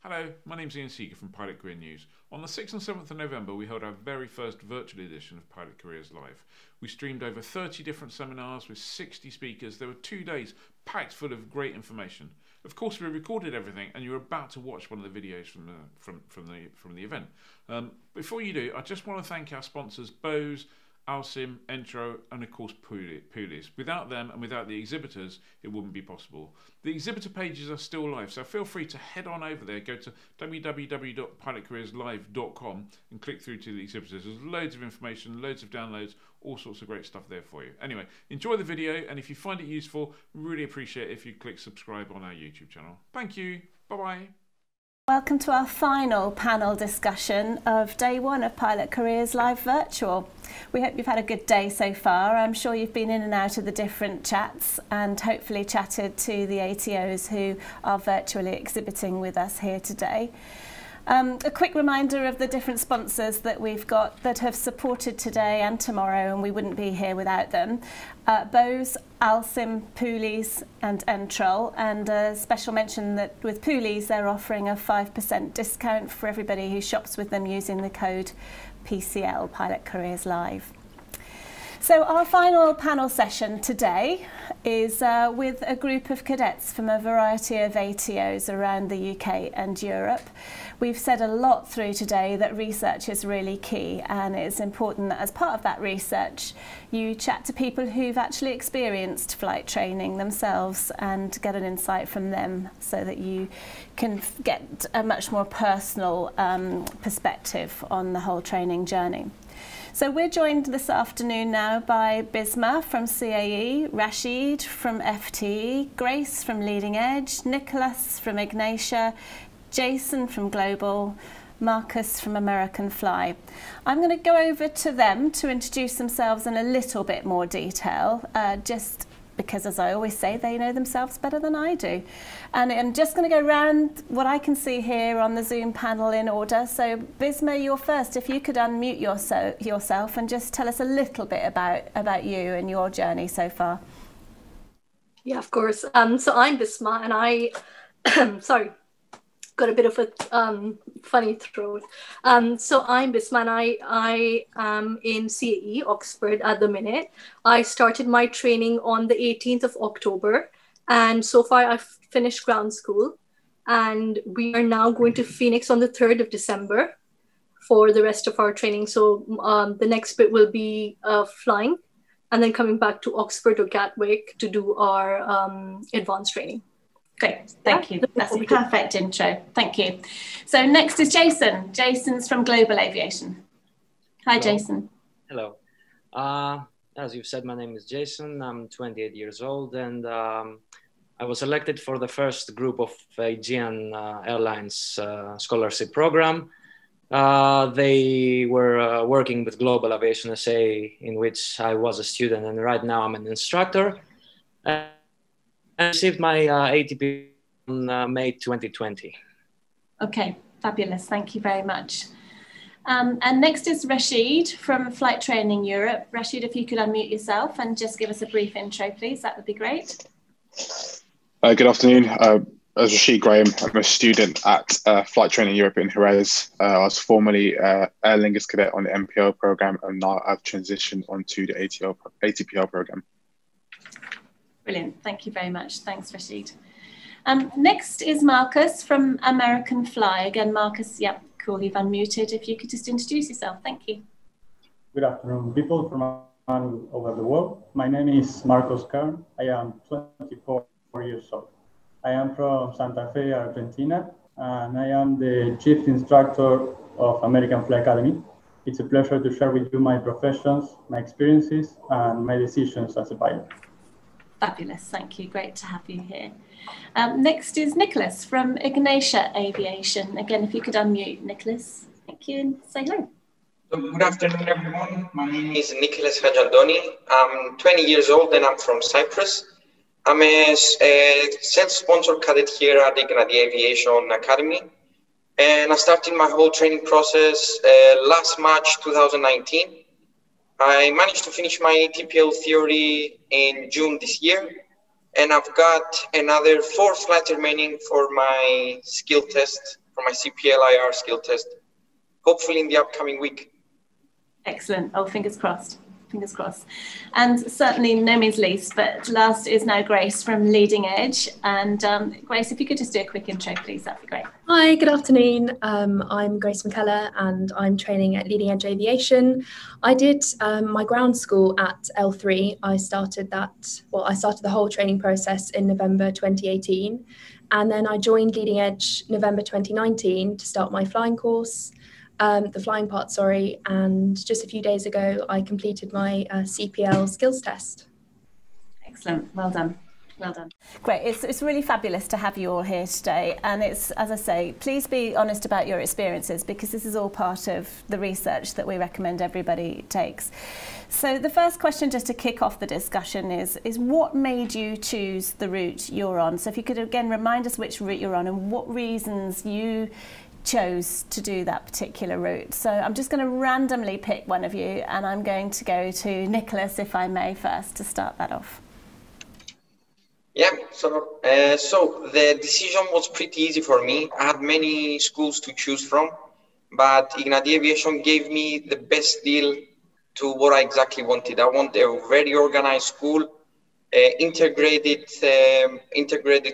Hello, my name's Ian Seeger from Pilot Career News. On the 6th and 7th of November, we held our very first virtual edition of Pilot Careers Live. We streamed over 30 different seminars with 60 speakers. There were 2 days packed full of great information. Of course, we recorded everything, and you're about to watch one of the videos from the event. Before you do, I just want to thank our sponsors, Bose, Alsim, Entro, and of course Pulis. Without them and without the exhibitors, it wouldn't be possible. The exhibitor pages are still live, so feel free to head on over there, go to www.pilotcareerslive.com and click through to the exhibitors. There's loads of information, loads of downloads, all sorts of great stuff there for you. Anyway, enjoy the video, and if you find it useful, really appreciate it if you click subscribe on our YouTube channel. Thank you. Bye-bye. Welcome to our final panel discussion of day one of Pilot Careers Live Virtual. We hope you've had a good day so far. I'm sure you've been in and out of the different chats and hopefully chatted to the ATOs who are virtually exhibiting with us here today. A quick reminder of the different sponsors that we've got that have supported today and tomorrow, and we wouldn't be here without them. Bose, Alsim, Pulis and Entrol, and a special mention that with Pulis they're offering a 5% discount for everybody who shops with them using the code PCL, Pilot Careers Live. So our final panel session today is with a group of cadets from a variety of ATOs around the UK and Europe. We've said a lot through today that research is really key, and it's important that as part of that research you chat to people who've actually experienced flight training themselves and get an insight from them so that you can get a much more personal perspective on the whole training journey. So we're joined this afternoon now by Bisma from CAE, Rashid from FTE, Grace from Leading Edge, Nicholas from Ignatia, Jason from Global, Marcus from American Fly. I'm going to go over to them to introduce themselves in a little bit more detail, just because, as I always say, they know themselves better than I do. And I'm just going to go around what I can see here on the Zoom panel in order. So, Bisma, you're first. If you could unmute yourself and just tell us a little bit about you and your journey so far. Yeah, of course. So I'm Bisma, and I, sorry, got a bit of a funny throat. So I'm Bisma, and I am in CAE, Oxford at the minute. I started my training on the 18th of October, and so far I've finished ground school, and we are now going to Phoenix on the 3rd of December for the rest of our training. So the next bit will be flying, and then coming back to Oxford or Gatwick to do our advanced training. Great, thank you. That's a perfect intro. Thank you. So next is Jason. Jason's from Global Aviation. Hi, hello. Jason. Hello. As you've said, my name is Jason. I'm 28 years old, and I was selected for the first group of Aegean Airlines scholarship program. They were working with Global Aviation SA, in which I was a student, and right now I'm an instructor. I received my ATP on May 2020. Okay, fabulous. Thank you very much. And next is Rashid from Flight Training Europe. Rashid, if you could unmute yourself and just give us a brief intro, please, that would be great. Good afternoon. As Rashid Graham, I'm a student at Flight Training Europe in Jerez. I was formerly Aer Lingus cadet on the MPO program, and now I've transitioned onto the ATPL program. Brilliant. Thank you very much. Thanks, Rashid. Next is Marcus from American Fly. Again, Marcus, yep, cool, you've unmuted. If you could just introduce yourself. Thank you. Good afternoon, people from all over the world. My name is Marcos Kern. I am 24 years old. I am from Santa Fe, Argentina, and I am the chief instructor of American Fly Academy. It's a pleasure to share with you my professions, my experiences, and my decisions as a pilot. Fabulous, thank you. Great to have you here. Next is Nicholas from Ignatia Aviation. Again, if you could unmute, Nicholas. Thank you, and say hello. So good afternoon, everyone. My name is Nicholas Hajandoni. I'm 20 years old and I'm from Cyprus. I'm a self-sponsored cadet here at Ignatia Aviation Academy. And I started my whole training process last March 2019. I managed to finish my ATPL theory in June this year, and I've got another 4 flights remaining for my skill test for my CPLIR skill test, hopefully in the upcoming week. Excellent. Oh, fingers crossed. Fingers crossed. And certainly no means least, but last is now Grace from Leading Edge. And Grace, if you could just do a quick intro, please, that'd be great. Hi, good afternoon. I'm Grace McKellar and I'm training at Leading Edge Aviation. I did my ground school at L3. I started the whole training process in November 2018. And then I joined Leading Edge November 2019 to start my flying course. The flying part, sorry, and just a few days ago, I completed my CPL skills test. Excellent, well done. Well done. Great, it's really fabulous to have you all here today, and it's, as I say, please be honest about your experiences because this is all part of the research that we recommend everybody takes. So the first question, just to kick off the discussion, is what made you choose the route you're on? So if you could again remind us which route you're on and what reasons you chose to do that particular route. So I'm just going to randomly pick one of you, and I'm going to go to Nicholas, if I may, first to start that off. Yeah, so the decision was pretty easy for me. I had many schools to choose from, but Ignatius Aviation gave me the best deal to what I exactly wanted. I want a very organized school, integrated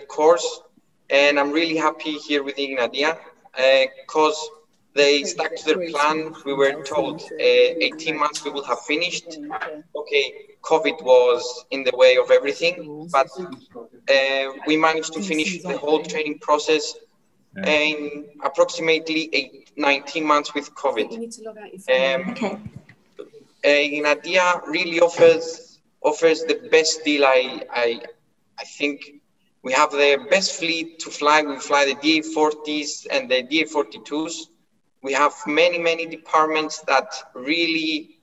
course, and I'm really happy here with Ignatius. Because they stuck to their plan. We were told 18 months we will have finished. Okay, COVID was in the way of everything, but we managed to finish the whole training process in approximately 19 months with COVID. Ignatius really offers the best deal. I think we have the best fleet to fly. We fly the DA40s and the DA42s. We have many departments that really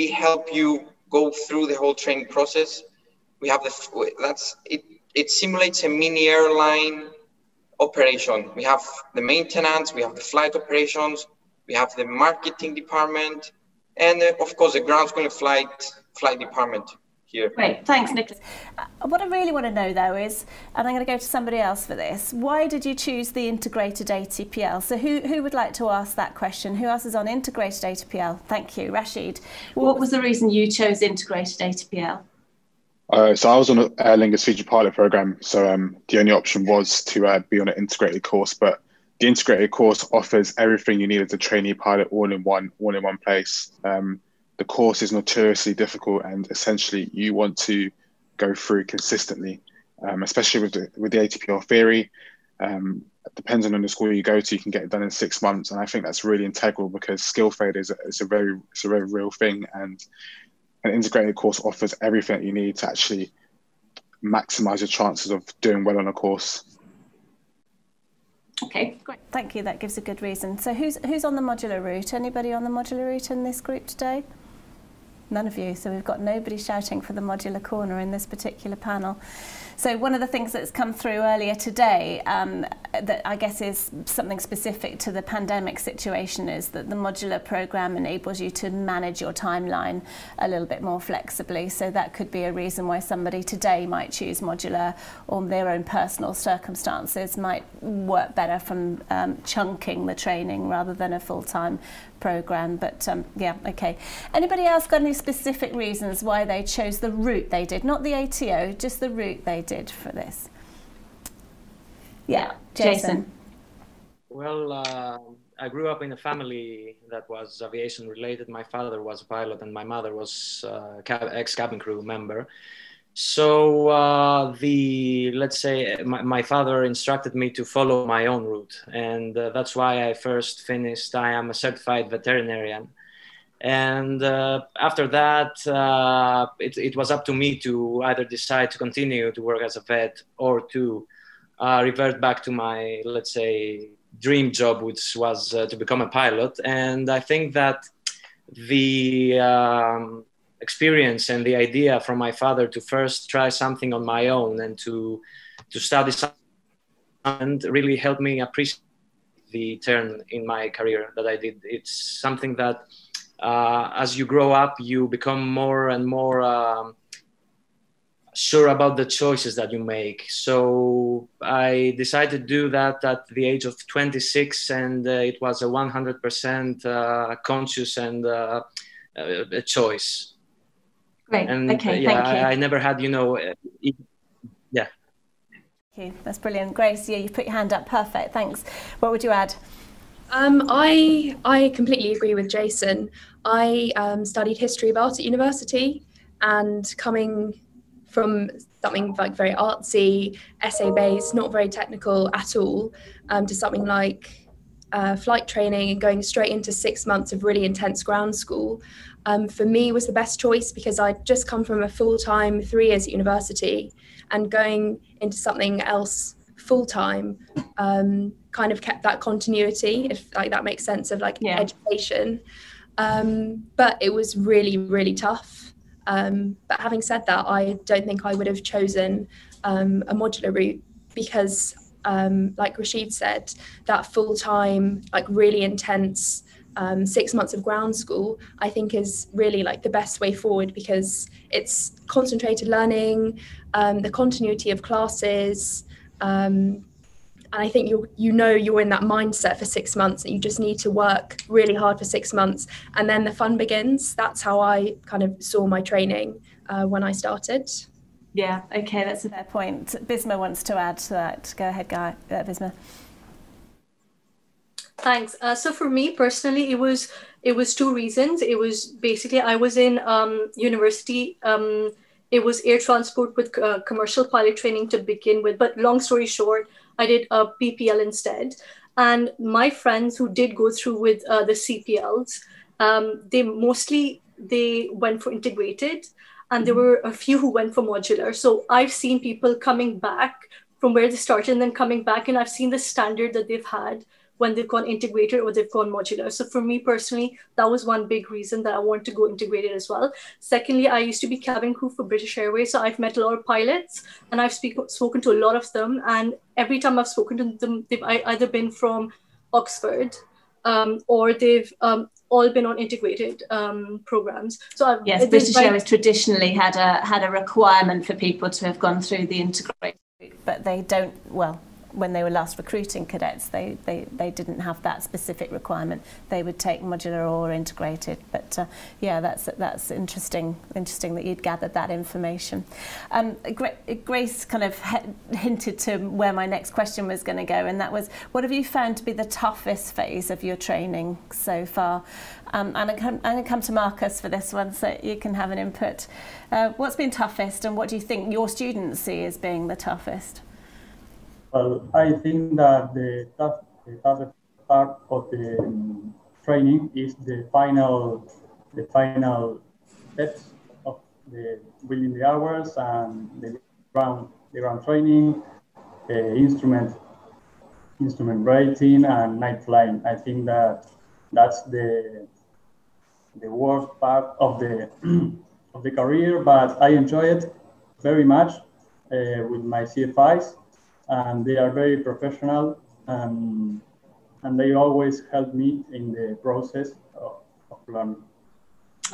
help you go through the whole training process. We have it simulates a mini airline operation. We have the maintenance, we have the flight operations, we have the marketing department, and of course the ground school and flight department. Here. Great, thanks, Nicholas. What I really want to know, though, is, and I'm going to go to somebody else for this, why did you choose the integrated ATPL? So who would like to ask that question? Who else is on integrated ATPL? Thank you, Rashid. What was the reason you chose integrated ATPL? So I was on an Aer Lingus feature pilot program, so the only option was to be on an integrated course, but the integrated course offers everything you need as a trainee pilot all in one place. The course is notoriously difficult, and essentially you want to go through consistently, especially with the ATPL theory. Depending on the school you go to, you can get it done in 6 months, and I think that's really integral because skill failure is a very real thing, and an integrated course offers everything that you need to actually maximize your chances of doing well on a course. Okay, great. Thank you. That gives a good reason. So who's on the modular route? Anybody on the modular route in this group today? None of you. So we've got nobody shouting for the modular corner in this particular panel. So one of the things that's come through earlier today that I guess is something specific to the pandemic situation is that the modular program enables you to manage your timeline a little bit more flexibly. So that could be a reason why somebody today might choose modular, or their own personal circumstances might work better from chunking the training rather than a full-time program. But yeah, okay. Anybody else got any specific reasons why they chose the route they did? Not the ATO, just the route they did for this. Yeah, Jason. Well, I grew up in a family that was aviation related. My father was a pilot and my mother was ex-cabin crew member. So let's say my father instructed me to follow my own route, and that's why I first finished. I am a certified veterinarian, and after that, it was up to me to either decide to continue to work as a vet or to revert back to my, let's say, dream job, which was to become a pilot. And I think that the experience and the idea from my father to first try something on my own and to study something and really helped me appreciate the turn in my career that I did. It's something that as you grow up, you become more and more sure about the choices that you make. So I decided to do that at the age of 26, and it was a 100% conscious and a choice. Great. And okay, yeah, thank you. I never had, you know, yeah. Thank you. That's brilliant. Grace, yeah, you put your hand up. Perfect. Thanks. What would you add? I completely agree with Jason. I studied history of art at university, and coming from something like very artsy, essay-based, not very technical at all, to something like flight training and going straight into 6 months of really intense ground school, for me was the best choice, because I'd just come from a full-time 3 years at university, and going into something else full-time kind of kept that continuity, if like that makes sense, of like education. But it was really, really tough. But having said that, I don't think I would have chosen a modular route, because like Rashid said, that full-time, like really intense 6 months of ground school, I think is really like the best way forward, because it's concentrated learning, the continuity of classes, and I think you're in that mindset for 6 months, and you just need to work really hard for 6 months, and then the fun begins. That's how I kind of saw my training when I started. Yeah, okay, that's a fair point. Bisma wants to add to that. Go ahead, Bisma. Thanks. So for me personally, it was 2 reasons. It was basically, I was in university. It was air transport with commercial pilot training to begin with. But long story short, I did a PPL instead. And my friends who did go through with the CPLs, they went for integrated, and there were a few who went for modular. So I've seen people coming back from where they started and then coming back, and I've seen the standard that they've had when they've gone integrated or they've gone modular. So for me personally, that was one big reason that I want to go integrated as well. Secondly, I used to be cabin crew for British Airways. So I've met a lot of pilots, and I've spoken to a lot of them. And every time I've spoken to them, they've either been from Oxford or they've all been on integrated programs. So yes, British Airways traditionally had a requirement for people to have gone through the integrated, but they don't, well, when they were last recruiting cadets, they didn't have that specific requirement. They would take modular or integrated. But yeah, that's interesting that you'd gathered that information. Grace kind of hinted to where my next question was going to go, and that was, what have you found to be the toughest phase of your training so far? And I'm going to come to Marcus for this one, so you can have an input. What's been toughest, and what do you think your students see as being the toughest? Well, I think that the toughest part of the training is the final steps of the building the hours and the ground training, instrument rating, and night flying. I think that's the worst part of the of the career, but I enjoy it very much with my CFIs. And they are very professional, and they always help me in the process of learning.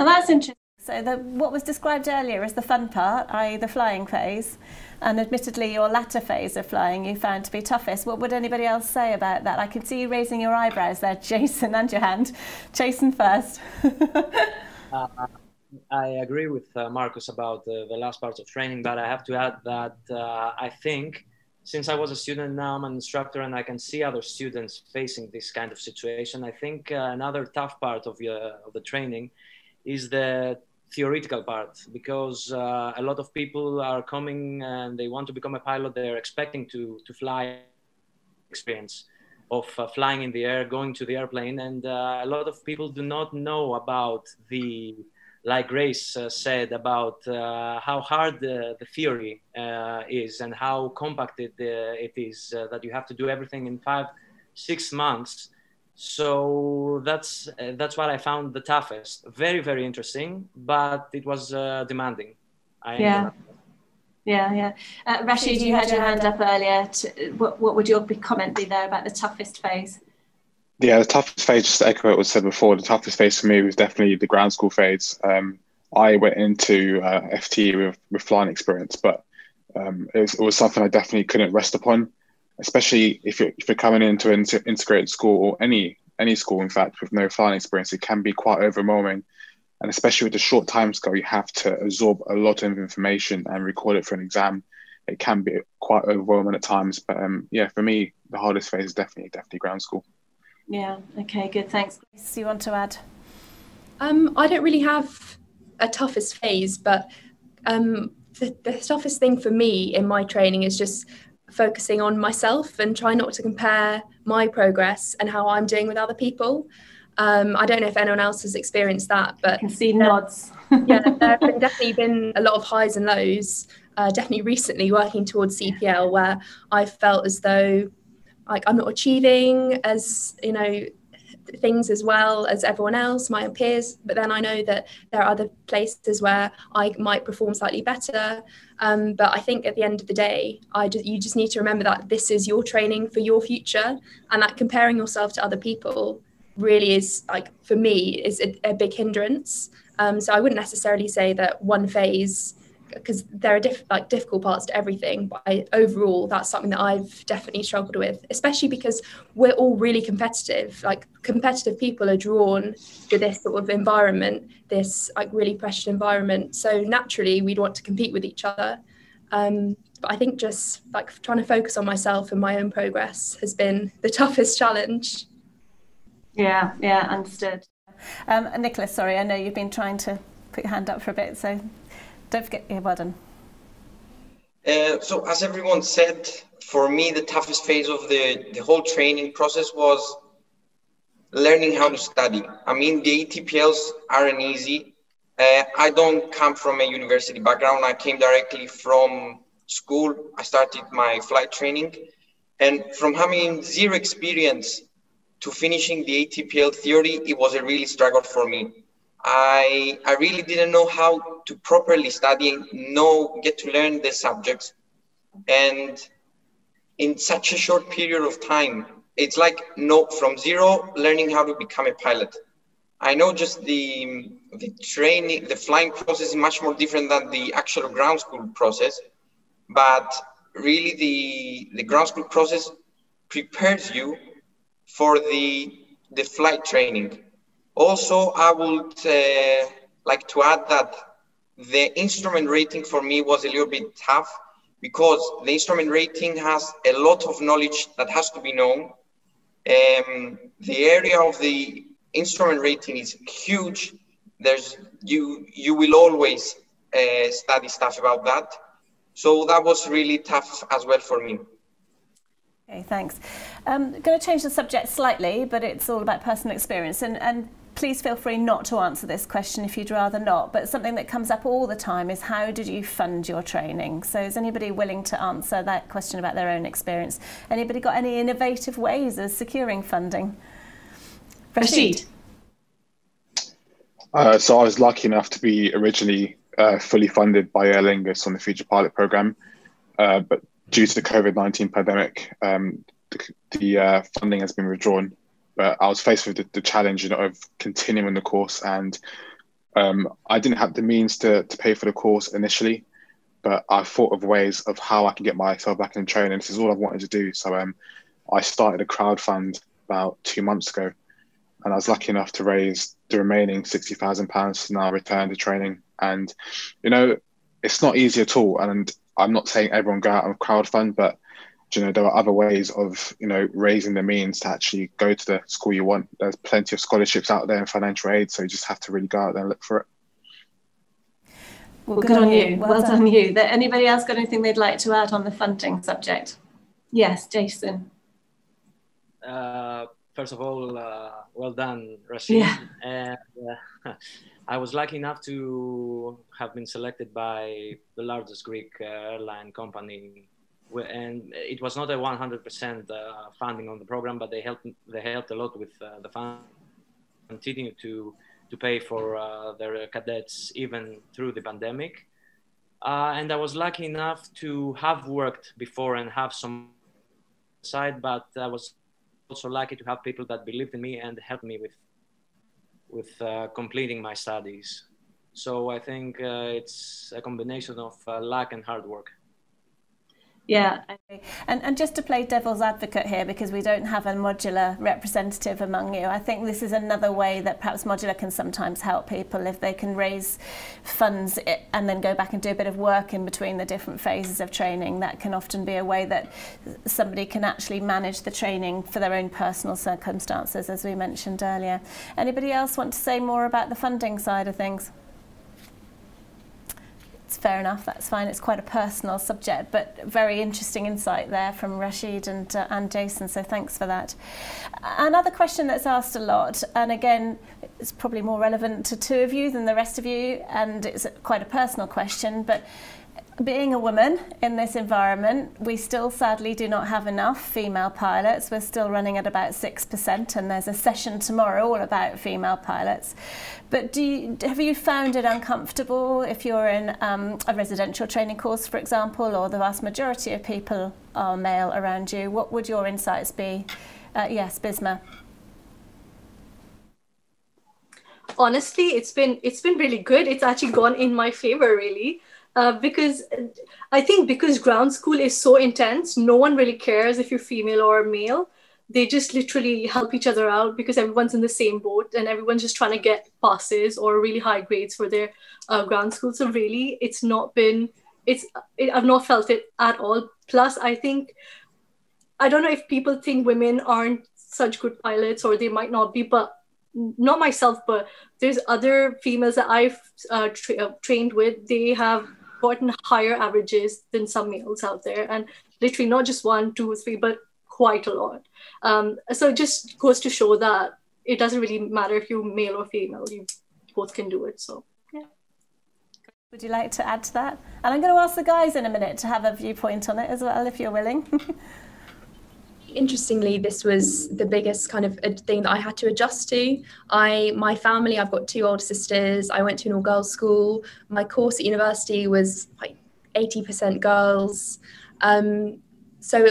Oh, that's interesting. So what was described earlier as the fun part, i.e. the flying phase, and admittedly your latter phase of flying you found to be toughest. What would anybody else say about that? I can see you raising your eyebrows there, Jason, and your hand. Jason first. I agree with Marcus about the last part of training, but I have to add that I think, since I was a student, now I'm an instructor, and I can see other students facing this kind of situation. I think another tough part of the training is the theoretical part, because a lot of people are coming and they want to become a pilot. They're expecting to fly experience of flying in the air, going to the airplane. And a lot of people do not know about like Grace said, about how hard the theory is, and how compacted it is, that you have to do everything in 5-6 months. So that's what I found the toughest. Very, very interesting, but it was demanding. Yeah. Rashid, you had your hand up earlier. What would your comment be there about the toughest phase? Yeah, the toughest phase, just to echo what was said before, the toughest phase for me was definitely the ground school phase. I went into FT with flying experience, but it was something I definitely couldn't rest upon, especially if you're coming into an integrated school, or any school, in fact, with no flying experience. It can be quite overwhelming. And especially with the short time scale, you have to absorb a lot of information and record it for an exam. It can be quite overwhelming at times. But yeah, for me, the hardest phase is definitely ground school. Yeah, okay, good, thanks. Grace, you want to add? I don't really have a toughest phase, but the toughest thing for me in my training is just focusing on myself and trying not to compare my progress and how I'm doing with other people. I don't know if anyone else has experienced that, but I can see nods. Yeah, there have definitely been a lot of highs and lows, definitely recently working towards CPL, where I felt as though like I'm not achieving as, you know, things as well as everyone else, my peers, but then I know that there are other places where I might perform slightly better. But I think at the end of the day, you just need to remember that this is your training for your future, and that comparing yourself to other people really is, like, for me, is a big hindrance. So I wouldn't necessarily say that one phase, because there are difficult parts to everything, but overall that's something that I've definitely struggled with, especially because we're all really competitive. Like, competitive people are drawn to this sort of environment, this like really pressured environment, so naturally we'd want to compete with each other. But I think just like trying to focus on myself and my own progress has been the toughest challenge. Yeah, understood. Nicholas, sorry, I know you've been trying to put your hand up for a bit, so don't forget, yeah, well done. So as everyone said, for me, the toughest phase of the whole training process was learning how to study. I mean, the ATPLs aren't easy. I don't come from a university background. I came directly from school. I started my flight training, and from having zero experience to finishing the ATPL theory, it was a really struggle for me. I really didn't know how to properly study, get to learn the subjects. And in such a short period of time, it's like from zero, learning how to become a pilot. I know just the training, the flying process is much more different than the actual ground school process, but really the ground school process prepares you for the flight training. Also, I would like to add that the instrument rating for me was a little bit tough, because the instrument rating has a lot of knowledge that has to be known. The area of the instrument rating is huge. You will always study stuff about that. So that was really tough as well for me. Okay, thanks. I'm going to change the subject slightly, but it's all about personal experience. And please feel free not to answer this question if you'd rather not. But something that comes up all the time is, how did you fund your training? So is anybody willing to answer that question about their own experience? Anybody got any innovative ways of securing funding? Rashid? So I was lucky enough to be originally fully funded by Aer Lingus on the Future Pilot Programme. But due to the COVID-19 pandemic, the funding has been withdrawn. But I was faced with the challenge, of continuing the course, and I didn't have the means to pay for the course initially, but I thought of ways of how I can get myself back in training. This is all I've wanted to do. So I started a crowdfund about 2 months ago, and I was lucky enough to raise the remaining £60,000 to now return to training. And, it's not easy at all. And I'm not saying everyone go out and crowdfund, but there are other ways of, raising the means to actually go to the school you want. There's plenty of scholarships out there and financial aid, so you just have to really go out there and look for it. Well, good on you. Well done you. Anybody else got anything they'd like to add on the funding subject? Yes, Jason. First of all, well done, Rashid. Yeah. And I was lucky enough to have been selected by the largest Greek airline company, and it was not a 100% funding on the program, but they helped a lot with the fund, continue to pay for their cadets even through the pandemic. And I was lucky enough to have worked before and have some side, but I was also lucky to have people that believed in me and helped me with completing my studies. So I think it's a combination of luck and hard work. Yeah. And just to play devil's advocate here, because we don't have a modular representative among you, I think this is another way that perhaps modular can sometimes help people if they can raise funds and then go back and do a bit of work in between the different phases of training. That can often be a way that somebody can actually manage the training for their own personal circumstances, as we mentioned earlier. Anybody else want to say more about the funding side of things? Fair enough, that's fine. It's quite a personal subject, but very interesting insight there from Rashid and Jason, so thanks for that. Another question that's asked a lot, and again, it's probably more relevant to two of you than the rest of you, and it's quite a personal question, but being a woman in this environment, we still sadly do not have enough female pilots. We're still running at about 6%, and there's a session tomorrow all about female pilots. But have you found it uncomfortable if you're in a residential training course, for example, or the vast majority of people are male around you? What would your insights be? Yes, Bisma. Honestly, it's been really good. It's actually gone in my favor, really. Because I think because ground school is so intense, no one really cares if you're female or male. They just literally help each other out because everyone's in the same boat and everyone's just trying to get passes or really high grades for their ground school. So really, I've not felt it at all. Plus, I don't know if people think women aren't such good pilots, or they might not be, but not myself, but there's other females that I've trained with. They have gotten higher averages than some males out there, and literally not just 1, 2, 3, but quite a lot. So it just goes to show that it doesn't really matter if you're male or female, you both can do it. So yeah. Would you like to add to that? And I'm going to ask the guys in a minute to have a viewpoint on it as well, if you're willing. Interestingly, this was the biggest kind of thing that I had to adjust to. My family, I've got 2 older sisters. I went to an all-girls school. My course at university was like 80% girls. So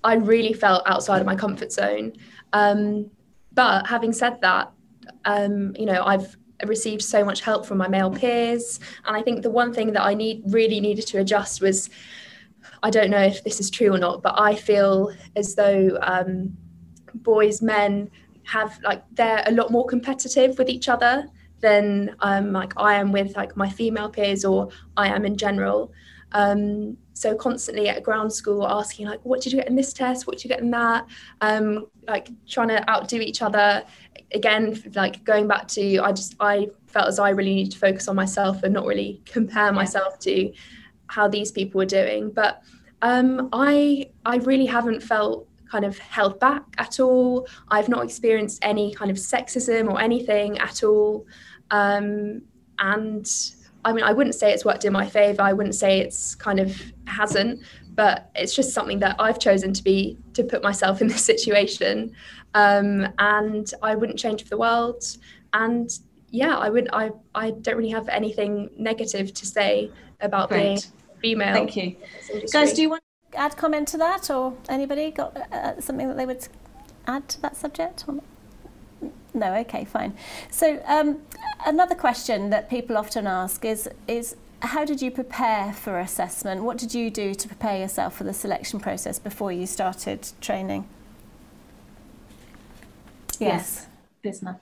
I really felt outside of my comfort zone. But having said that, I've received so much help from my male peers. And I think the one thing that I really needed to adjust was, I don't know if this is true or not, but I feel as though boys, men they're a lot more competitive with each other than I am with my female peers, or I am in general. So constantly at ground school asking what did you get in this test? What did you get in that? Trying to outdo each other. Again, going back to, I felt as I really need to focus on myself and not really compare myself to how these people were doing. But I really haven't felt kind of held back at all. I've not experienced any kind of sexism or anything at all. And I mean, I wouldn't say it's worked in my favor. I wouldn't say it's hasn't, but it's just something that I've chosen to put myself in this situation. And I wouldn't change for the world. And yeah, I don't really have anything negative to say about being female. Thank you. Guys, do you want to add comment to that, or anybody got something that they would add to that subject? No, okay, fine. So another question that people often ask is how did you prepare for assessment? What did you do to prepare yourself for the selection process before you started training? Yes, Bisma.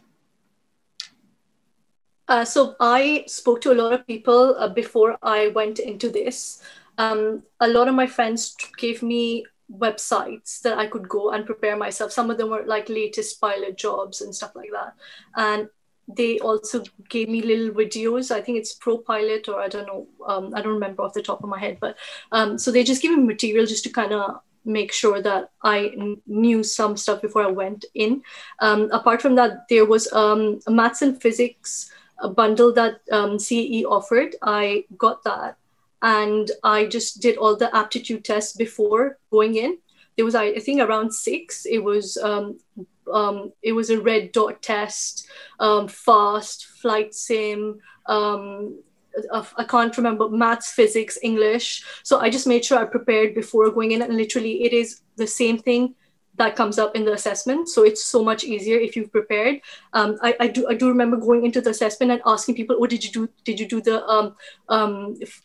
So I spoke to a lot of people before I went into this. A lot of my friends gave me websites that I could go and prepare myself. Some of them were latest pilot jobs and stuff like that. And they also gave me little videos. I think it's Pro Pilot, or I don't know. I don't remember off the top of my head. But so they just gave me material just to kind of make sure that I knew some stuff before I went in. Apart from that, there was a maths and physics bundle that CE offered. I got that. And I just did all the aptitude tests before going in. There was, I think, around 6. It was a red dot test, FAST, flight sim. I can't remember, maths, physics, English. So I just made sure I prepared before going in. And literally, it is the same thing that comes up in the assessment. So it's so much easier if you've prepared. I do remember going into the assessment and asking people, oh, did you do the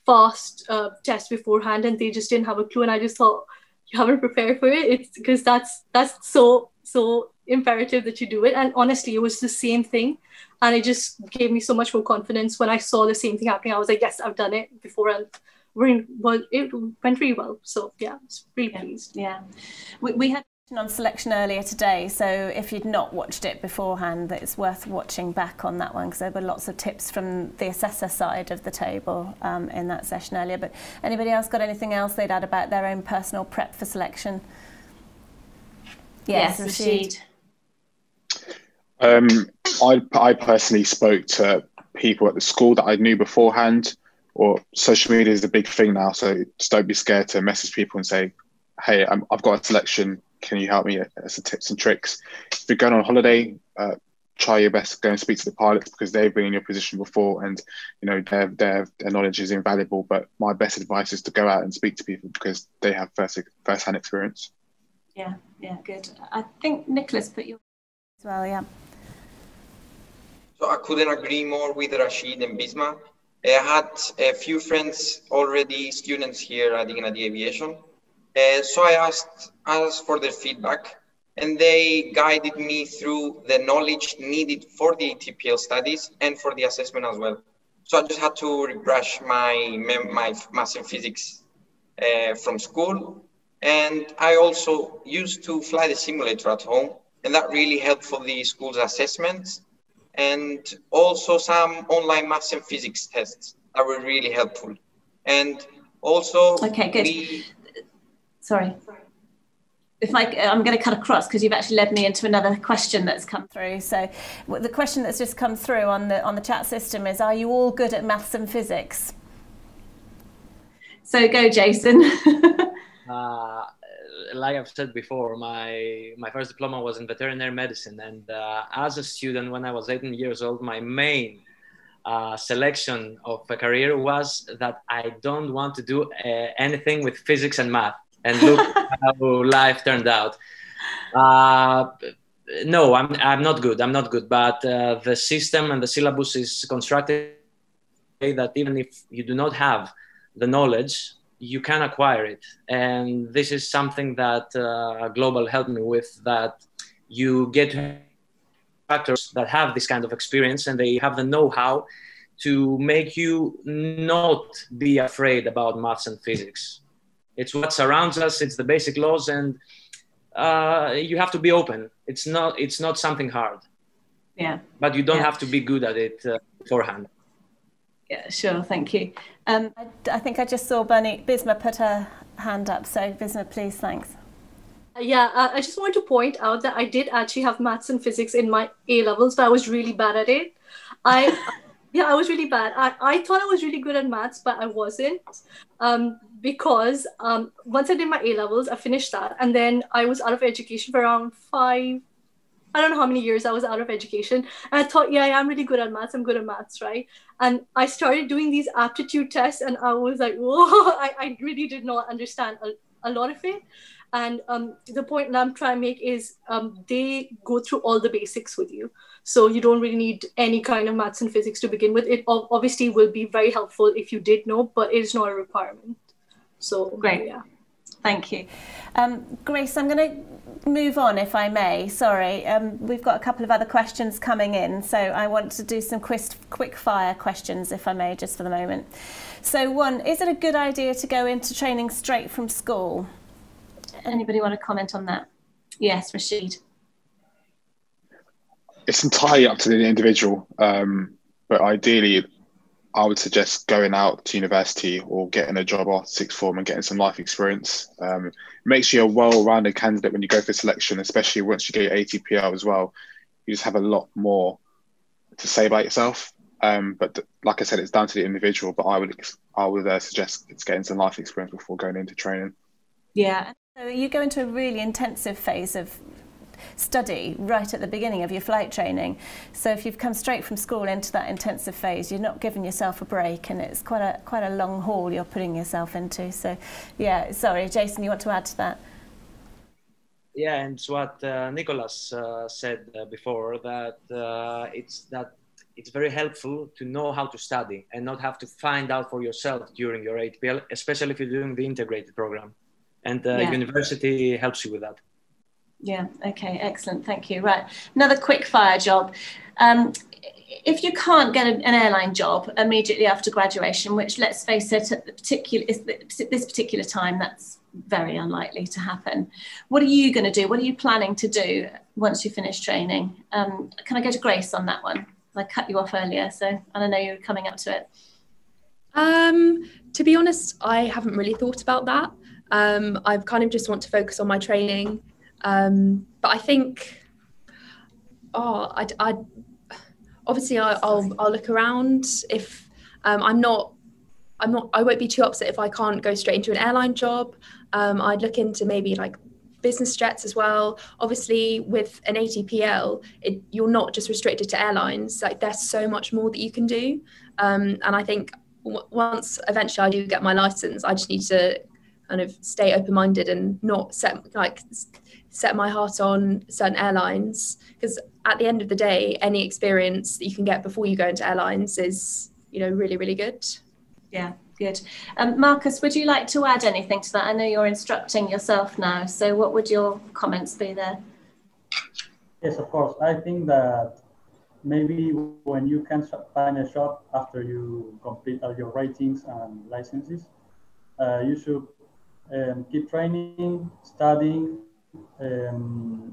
FAST test beforehand? And they just didn't have a clue. And I just thought, you haven't prepared for it. It's because that's so imperative that you do it. And honestly, it was the same thing. And it just gave me so much more confidence when I saw the same thing happening. I was like, yes, I've done it before. And it went really well. So yeah, I was really pleased. Yeah. We had on selection earlier today, so if you'd not watched it beforehand, it's worth watching back on that one, because there were lots of tips from the assessor side of the table in that session earlier. But anybody else got anything else they'd add about their own personal prep for selection? Yes, Rashid. I personally spoke to people at the school that I knew beforehand, or social media is a big thing now, so just don't be scared to message people and say, hey, I've got a selection, can you help me? Some tips and tricks. If you're going on holiday, try your best to go and speak to the pilots, because they've been in your position before, and you know their knowledge is invaluable. But my best advice is to go out and speak to people, because they have first-hand experience. Yeah, good. I think Nicholas put your as well, yeah. So I couldn't agree more with Rashid and Bisma. I had a few friends already students here at Ignadi Aviation. So I asked for their feedback, and they guided me through the knowledge needed for the ATPL studies and for the assessment as well. So I just had to refresh my maths and physics from school. And I also used to fly the simulator at home, and that really helped for the school's assessments, and also some online maths and physics tests that were really helpful. And also, okay, good. Sorry. If I'm going to cut across, because you've actually led me into another question that's come through. So the question that's just come through on the chat system is, are you all good at maths and physics? So go, Jason. Like I've said before, my first diploma was in veterinary medicine. And as a student, when I was 18 years old, my main selection of a career was that I don't want to do anything with physics and math. And look how life turned out. No, I'm not good. I'm not good. But the system and the syllabus is constructed that even if you do not have the knowledge, you can acquire it. And this is something that Global helped me with, that you get instructors that have this kind of experience, and they have the know-how to make you not be afraid about maths and physics. It's what surrounds us. It's the basic laws, and you have to be open. It's not something hard. Yeah. But you don't have to be good at it beforehand. Yeah, sure. Thank you. I think I just saw Bisma put her hand up. So Bisma, please, thanks. Yeah, I just want to point out that I did actually have maths and physics in my A-levels, but I was really bad at it. Yeah, I was really bad. I thought I was really good at maths, but I wasn't. Because once I did my A-levels, I finished that. And then I was out of education for around 5, I don't know how many years I was out of education. And I thought, yeah, I'm really good at maths. I'm good at maths, right? And I started doing these aptitude tests, and I was like, whoa, I really did not understand a lot of it. And the point that I'm trying to make is they go through all the basics with you. So you don't really need any kind of maths and physics to begin with. It obviously will be very helpful if you did know, but it is not a requirement. So great. Yeah. Thank you. Grace, I'm going to move on, if I may. Sorry, we've got a couple of other questions coming in, so I want to do some quick fire questions, if I may, just for the moment. So one, is it a good idea to go into training straight from school? Anybody want to comment on that? Yes, Rashid. It's entirely up to the individual, but ideally I would suggest going out to university or getting a job after sixth form and getting some life experience. It makes you a well-rounded candidate when you go for selection, especially once you get your ATPL as well. You just have a lot more to say about yourself. But like I said, it's down to the individual, but I would suggest it's getting some life experience before going into training. Yeah, so you go into a really intensive phase of study right at the beginning of your flight training. So if you've come straight from school into that intensive phase, you're not giving yourself a break, and it's quite a long haul you're putting yourself into. So yeah, sorry, Jason, you want to add to that? Yeah, and it's what Nicholas said before, that it's very helpful to know how to study and not have to find out for yourself during your ATPL, especially if you're doing the integrated program. And university helps you with that. Yeah, okay, excellent, thank you. Right, another quick fire job. If you can't get an airline job immediately after graduation, which, let's face it, at this particular time, that's very unlikely to happen. What are you going to do? What are you planning to do once you finish training? Can I go to Grace on that one? I cut you off earlier, so and I know you're coming up to it. To be honest, I haven't really thought about that. I kind of just want to focus on my training. But I think, obviously I'll look around. If I won't be too upset if I can't go straight into an airline job. I'd look into maybe like business jets as well. Obviously, with an ATPL, you're not just restricted to airlines. Like, there's so much more that you can do. And I think once eventually I do get my license, I just need to kind of stay open-minded and not set my heart on certain airlines, because at the end of the day, any experience that you can get before you go into airlines is, really, really good. Yeah, good. Marcus, would you like to add anything to that? I know you're instructing yourself now, so what would your comments be there? Yes, of course. I think that maybe when you can find a job after you complete all your ratings and licenses, you should keep training, studying,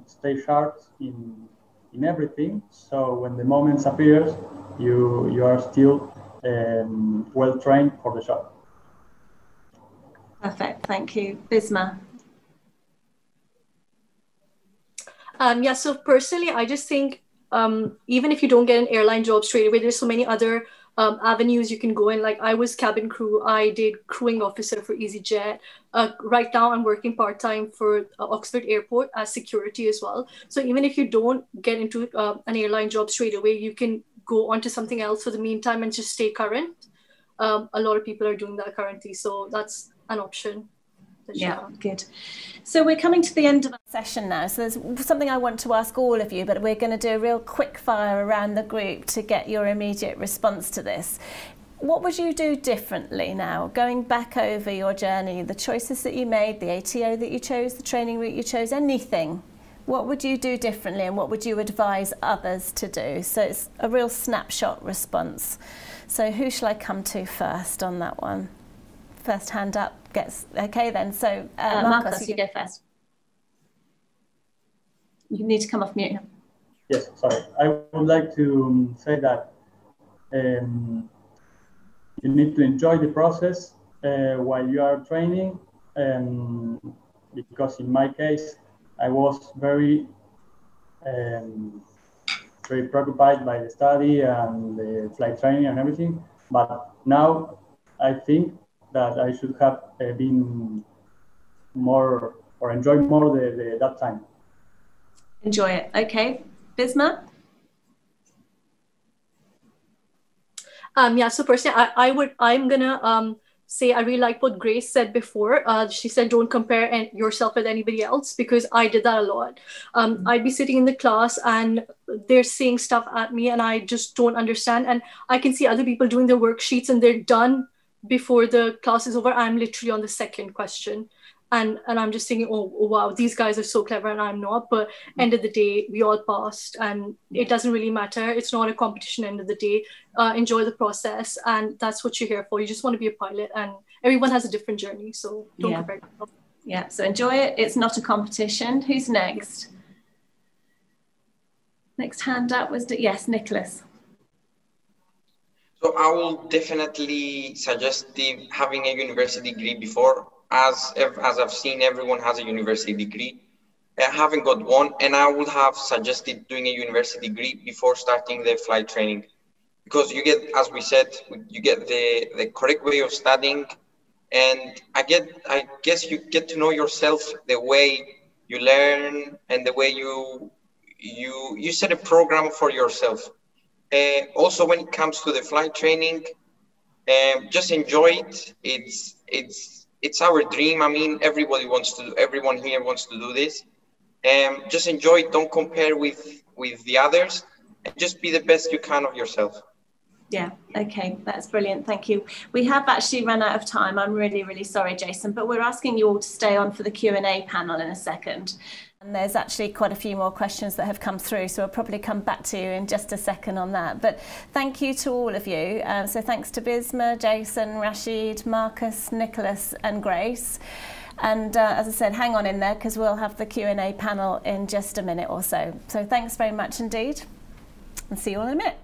stay sharp in everything. So when the moment appears, you are still well trained for the job. Perfect, thank you. Bisma. Yeah, so personally, I just think even if you don't get an airline job straight away, there's so many other avenues you can go in. Like, I was cabin crew, I did crewing officer for EasyJet. Right now I'm working part-time for Oxford Airport as security as well. So even if you don't get into an airline job straight away, you can go on to something else for the meantime and just stay current. A lot of people are doing that currently, so that's an option. Yeah, good. So we're coming to the end of our session now. So there's something I want to ask all of you, but we're going to do a real quick fire around the group to get your immediate response to this. What would you do differently now, going back over your journey, the choices that you made, the ATO that you chose, the training route you chose, anything? What would you do differently and what would you advise others to do? So it's a real snapshot response. So who shall I come to first on that one? First hand up gets, okay then. So Marcos, you go first. You need to come off mute. Yes, sorry. I would like to say that you need to enjoy the process while you are training, because in my case, I was very preoccupied by the study and the flight training and everything. But now I think that I should have been more or enjoy more that time. Enjoy it. Okay. Bisma? Yeah, so personally, I'm gonna say I really like what Grace said before. She said, don't compare yourself with anybody else, because I did that a lot. I'd be sitting in the class and they're saying stuff at me and I just don't understand. And I can see other people doing their worksheets and they're done before the class is over. I'm literally on the second question. And I'm just thinking, oh, wow, these guys are so clever and I'm not. But end of the day, we all passed and it doesn't really matter. It's not a competition end of the day. Enjoy the process. And that's what you're here for. You just want to be a pilot and everyone has a different journey. So don't compare yourself. Yeah, so enjoy it. It's not a competition. Who's next? Next hand up was, yes, Nicholas. So I will definitely suggest having a university degree before. As I've seen, everyone has a university degree. I haven't got one, and I would have suggested doing a university degree before starting the flight training, because you get, as we said, you get the correct way of studying, and I guess you get to know yourself, the way you learn and the way you set a program for yourself. Also, when it comes to the flight training, just enjoy it. It's our dream. I mean, everyone here wants to do this. Just enjoy it. Don't compare with the others, and just be the best you can of yourself. Yeah, okay, that's brilliant. Thank you. We have actually run out of time. I'm really, really sorry, Jason, but we're asking you all to stay on for the Q&A panel in a second. And there's actually quite a few more questions that have come through, so I'll probably come back to you in just a second on that. But thank you to all of you. So thanks to Bisma, Jason, Rashid, Marcus, Nicholas and Grace. And as I said, hang on in there because we'll have the Q&A panel in just a minute or so. So thanks very much indeed, and see you all in a minute.